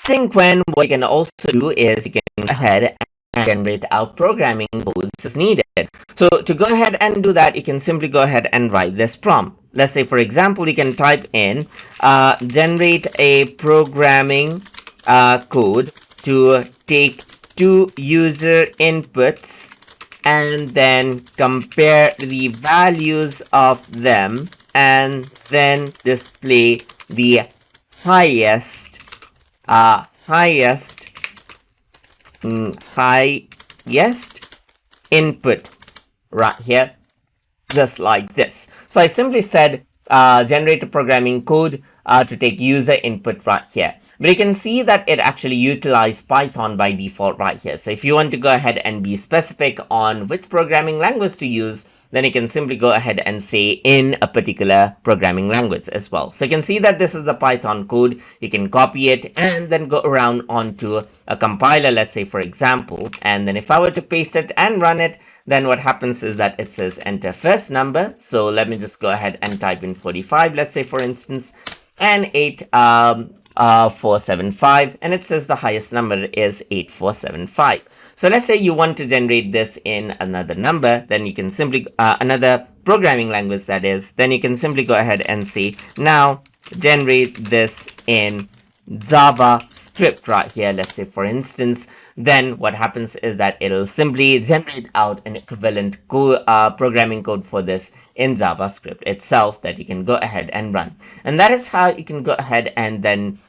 In Qwen, what you can also do is you can go ahead and generate out programming codes as needed. So to go ahead and do that, you can simply go ahead and write this prompt. Let's say, for example, you can type in generate a programming code to take two user inputs and then compare the values of them and then display the highest input right here, just like this. So I simply said generate a programming code to take user input right here. But you can see that it actually utilized Python by default right here. So if you want to go ahead and be specific on which programming language to use, then you can simply go ahead and say in a particular programming language as well. So you can see that this is the Python code. You can copy it and then go around onto a compiler, let's say, for example. And then if I were to paste it and run it, then what happens is that it says enter first number. So let me just go ahead and type in 45, let's say, for instance, and 8475, and it says the highest number is 8475. So let's say you want to generate this in another number, then you can simply another programming language, that is, then you can simply go ahead and say now generate this in JavaScript right here, let's say, for instance. Then what happens is that it'll simply generate out an equivalent programming code for this in JavaScript itself that you can go ahead and run. And that is how you can go ahead and then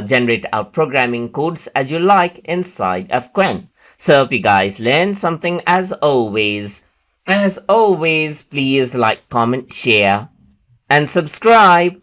generate out programming codes as you like inside of Qwen. So hope you guys learned something as always. As always, please like, comment, share, and subscribe.